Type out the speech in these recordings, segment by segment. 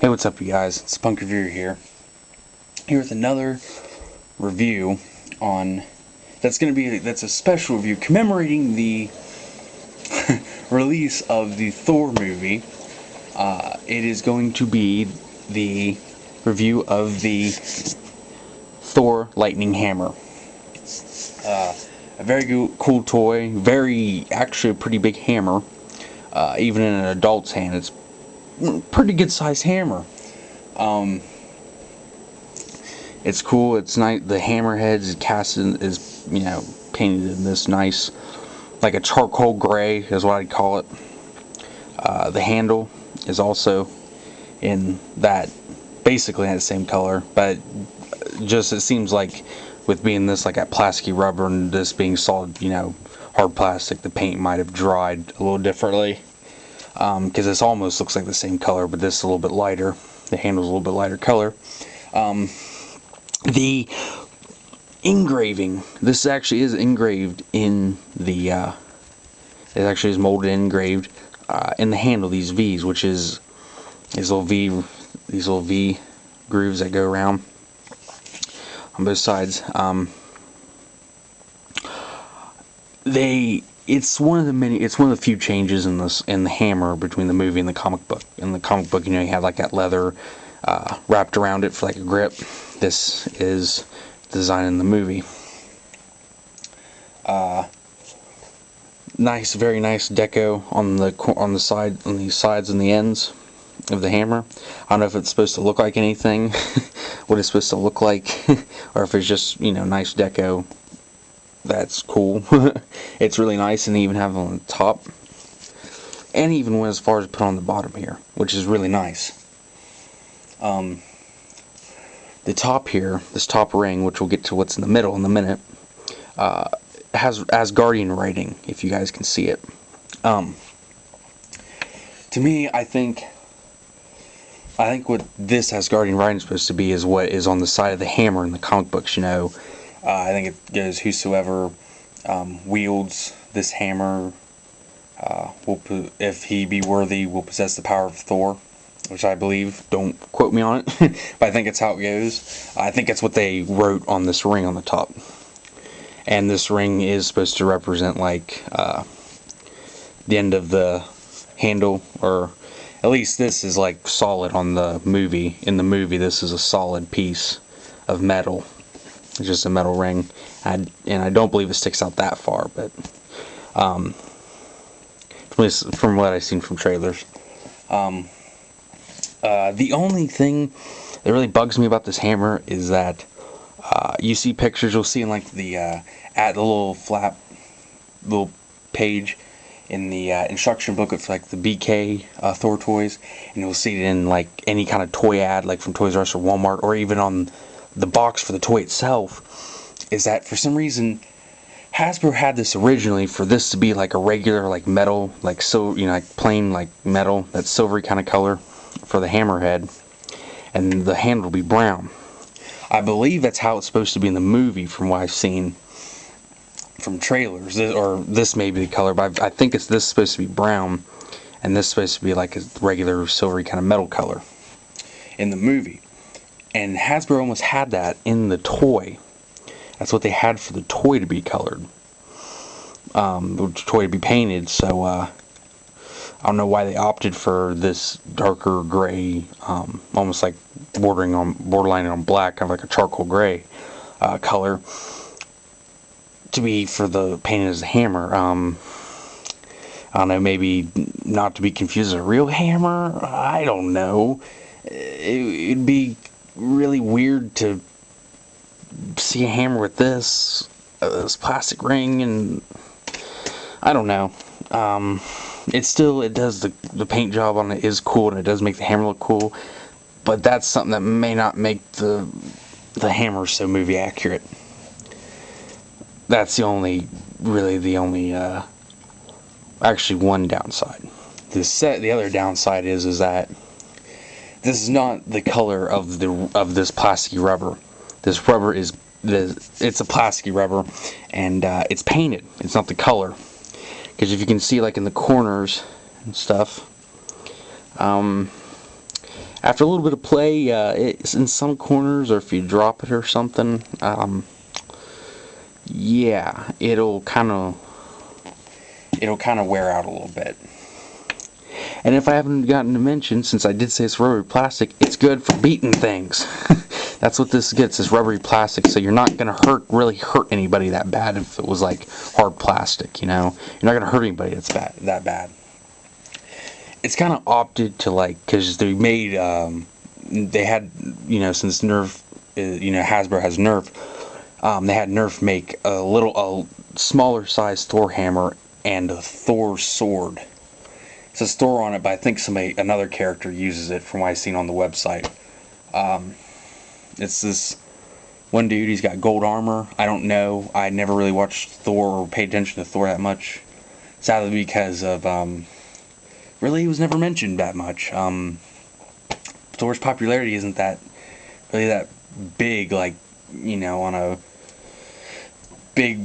Hey, what's up, you guys? It's Punk Reviewer here. Here with another review on that's a special review commemorating the release of the Thor movie. It is going to be the review of the Thor Lightning Hammer. A very cool toy, actually a pretty big hammer. Even in an adult's hand, it's a pretty good sized hammer. It's cool. It's nice. The hammerhead is painted in this nice, like a charcoal gray is what I'd call it. The handle is also in that, basically the same color, but just it seems like with being this like that plasticky rubber and this being solid, hard plastic, the paint might have dried a little differently. Because this almost looks like the same color, but this is a little bit lighter. The handle's a little bit lighter color. The engraving, this actually is engraved in the, it actually is molded and engraved in the handle, these V's, which is these little V grooves that go around on both sides. It's one of the few changes in the hammer between the movie and the comic book. In the comic book, you have like that leather wrapped around it for like a grip. This is designed in the movie. Very nice deco on the sides and the ends of the hammer. I don't know if it's supposed to look like anything, what it's supposed to look like, or if it's just nice deco. That's cool. It's really nice, and they even have it on the top, and even went as far as put on the bottom here, which is really nice. The top here, this top ring, which we'll get to what's in the middle in a minute, has Asgardian writing, if you guys can see it. To me, I think what this Asgardian writing is supposed to be is what is on the side of the hammer in the comic books. I think it goes, whosoever wields this hammer, if he be worthy, will possess the power of Thor, which I believe. Don't quote me on it, but I think it's how it goes. I think that's what they wrote on this ring on the top. And this ring is supposed to represent like the end of the handle, or at least this is like solid on the movie. In the movie, this is a solid piece of metal. It's just a metal ring, and I don't believe it sticks out that far, but from what I've seen from trailers. The only thing that really bugs me about this hammer is that you see pictures, you'll see in like the at the little page in the instruction booklet for like the BK Thor toys, and you'll see it in like any kind of toy ad, like from Toys R Us or Walmart, or even on the box for the toy itself. Is that for some reason Hasbro had this originally for this to be like a regular like metal, like like plain like metal, that silvery kind of color for the hammerhead, and the handle will be brown. I believe that's how it's supposed to be in the movie, from what I've seen from trailers, or this may be the color, but I think this is supposed to be brown, and this is supposed to be like a regular silvery kind of metal color in the movie. And Hasbro almost had that in the toy. That's what they had for the toy to be colored, the toy to be painted. So I don't know why they opted for this darker gray, almost like borderline on black, kind of like a charcoal gray color, to be for the painted as a hammer. I don't know, maybe not to be confused as a real hammer. I don't know. It'd be really weird to see a hammer with this plastic ring, and I don't know. It does the paint job on it is cool, and it does make the hammer look cool, but that's something that may not make the hammer so movie accurate. That's the only actually one downside. The other downside is that this is not the color of this plasticky rubber. This rubber it's a plasticky rubber, and it's painted. It's not the color. Because if you can see, like in the corners and stuff, after a little bit of play, it's in some corners, or if you drop it or something, yeah, it'll kind of wear out a little bit. And if I haven't gotten to mention, since I did say it's rubbery plastic, it's good for beating things. That's what this gets, is rubbery plastic, so you're not gonna really hurt anybody that bad if it was like hard plastic, you know? You're not gonna hurt anybody that bad. It's kind of opted to, like, because they made, they had, you know, since Nerf, you know, Hasbro has Nerf, they had Nerf make a smaller size Thor hammer and a Thor sword. It says Thor on it, but I think another character uses it from what I've seen on the website. It's this one dude, he's got gold armor. I don't know. I never really watched Thor or paid attention to Thor that much. Sadly, because of, really, he was never mentioned that much. Thor's popularity isn't really that big, like, you know, on a big,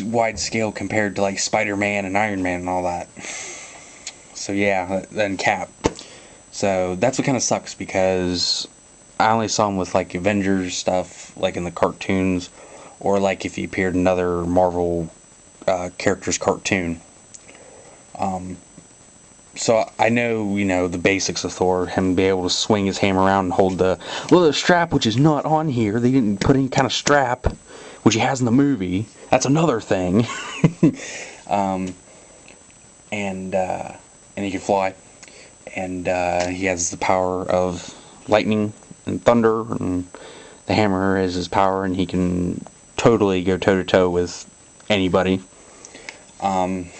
wide scale compared to, like, Spider-Man and Iron Man and all that. So, yeah, then Cap. So, that's what kind of sucks, because I only saw him with, like, Avengers stuff, like in the cartoons, or, like, if he appeared in another Marvel character's cartoon. So I know, you know, the basics of Thor, him be able to swing his hammer around and hold the little strap, which is not on here. They didn't put any kind of strap, which he has in the movie. That's another thing. And he can fly, and he has the power of lightning and thunder, and the hammer is his power, and he can totally go toe to toe with anybody. And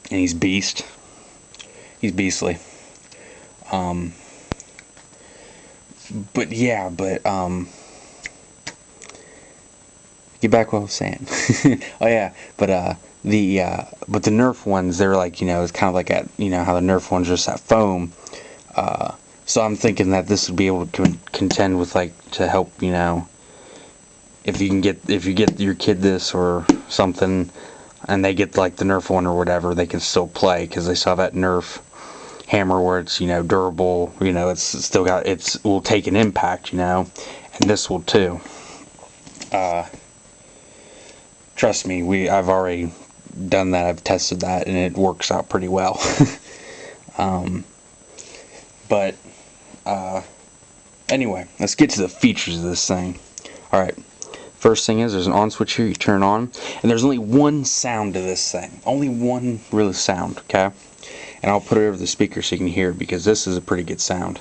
he's beast. He's beastly. But yeah, get back what I was saying. Oh yeah, but the Nerf ones, they're like, you know, it's kind of like you know, how the Nerf ones are just that foam. So I'm thinking that this would be able to contend with, like, to help, you know, if you get your kid this or something, and they get, like, the Nerf one or whatever, they can still play, because they saw that Nerf hammer where it's, you know, durable, you know, it's still got, will take an impact, you know, and this will too. Trust me, I've already done that, I've tested that, and it works out pretty well. Anyway, let's get to the features of this thing. Alright, first thing is, there's an on switch here, you turn on, and there's only one sound to this thing. Only one real sound, okay? And I'll put it over the speaker so you can hear it, because this is a pretty good sound.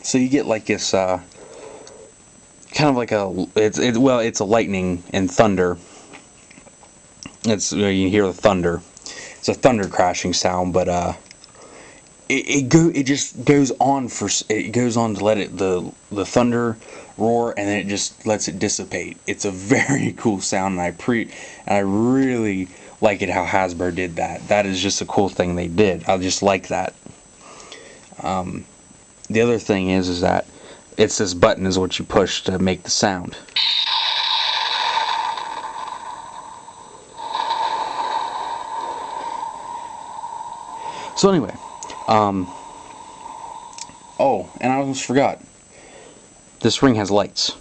So you get like this, kind of like it's a lightning and thunder. You hear the thunder. It's a thunder crashing sound, but it just goes on to let the thunder roar, and then it just lets it dissipate. It's a very cool sound, and I really like it how Hasbro did that. That is just a cool thing they did. I just like that. The other thing is that it's this button is what you push to make the sound. So anyway, oh, and I almost forgot. This ring has lights.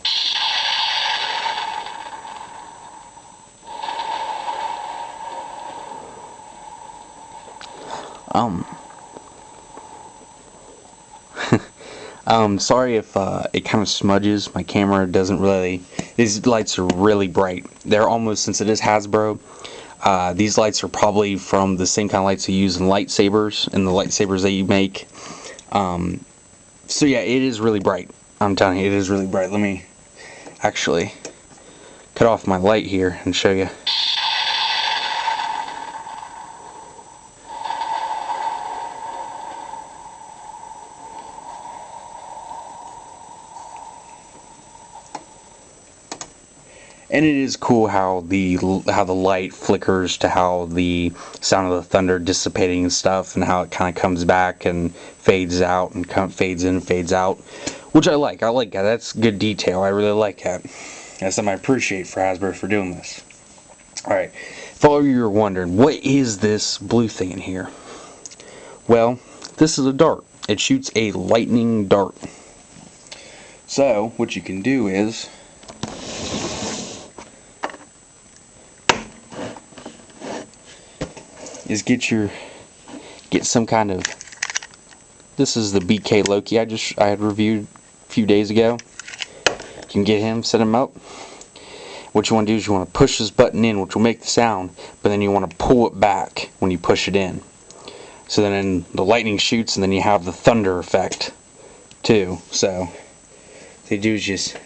Sorry if it kind of smudges. My camera doesn't really. These lights are really bright. They're almost, since it is Hasbro, these lights are probably from the same kind of lights you use in lightsabers, and the lightsabers that you make. So yeah, it is really bright. I'm telling you, it is really bright. Let me actually cut off my light here and show you. And it is cool how the light flickers to how the sound of the thunder dissipating and stuff, and how it kind of comes back and fades out and fades in and fades out. which I like. I like that. That's good detail. I really like that. That's something I appreciate for Hasbro for doing this. Alright, if all of you are wondering, what is this blue thing in here? Well, this is a dart. It shoots a lightning dart. So, what you can do is get some kind of, this is the BK Loki I had reviewed a few days ago. You can get him, set him up. What you want to do is you want to push this button in, which will make the sound, but then you want to pull it back when you push it in. So then the lightning shoots, and then you have the thunder effect too. So what you do is just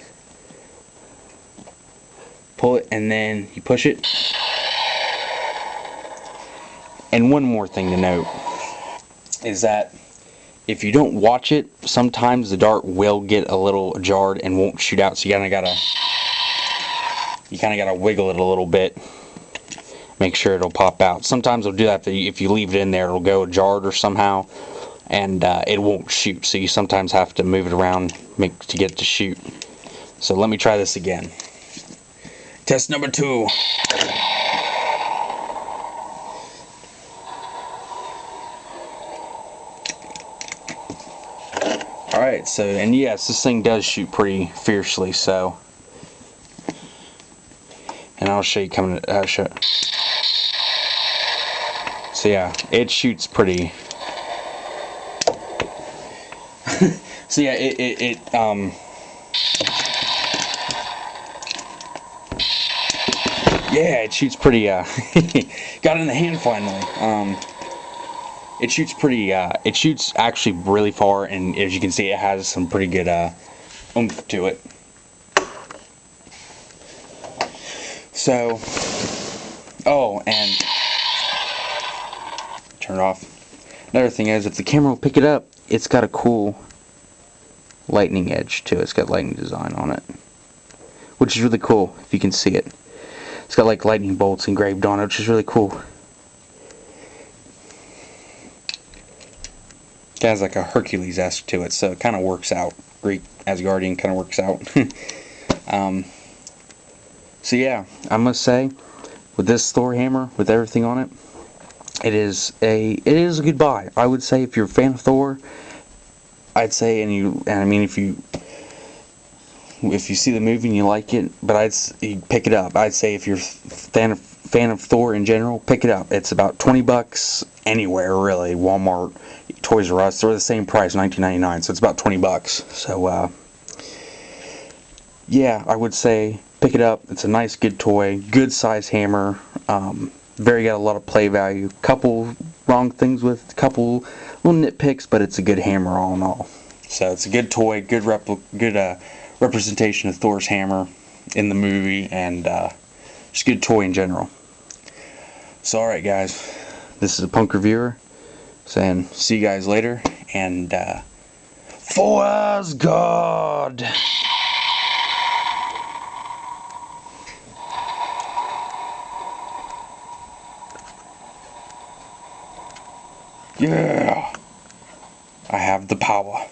pull it, and then you push it. And one more thing to note is that if you don't watch it, sometimes the dart will get a little jarred and won't shoot out. So you kind of gotta wiggle it a little bit, make sure it'll pop out. Sometimes it'll do that if you leave it in there, it'll go jarred or somehow, and it won't shoot. So you sometimes have to move it around to get it to shoot. So let me try this again. Test number 2. Alright, so, and yes, this thing does shoot pretty fiercely, so. And I'll show you coming. So yeah, it shoots pretty. So yeah, yeah, it shoots pretty. Got it in the hand finally. It shoots pretty. It shoots actually really far, and as you can see, it has some pretty good oomph to it. So, oh, and turn it off. Another thing is, if the camera will pick it up, it's got a cool lightning edge too. It's got lightning design on it, which is really cool if you can see it. It's got like lightning bolts engraved on it, which is really cool. It has like a Hercules-esque to it, so it kind of works out. Greek Asgardian kind of works out. So yeah, I must say, with this Thor hammer, with everything on it, it is a good buy. I would say if you're a fan of Thor, I'd say, and I mean if you see the movie and you like it, but you pick it up. I'd say if you're a fan of Thor in general, pick it up. It's about $20 anywhere really. Walmart, Toys R Us, they're the same price, $19.99, so it's about $20. So yeah, I would say pick it up. It's a nice, good toy, good size hammer. Got a lot of play value. Couple wrong things with a couple little nitpicks, but it's a good hammer all in all. So it's a good toy, good representation of Thor's hammer in the movie, and just a good toy in general. So alright guys, this is a Punk Reviewer saying see you guys later, and for Asgard! Yeah! I have the power.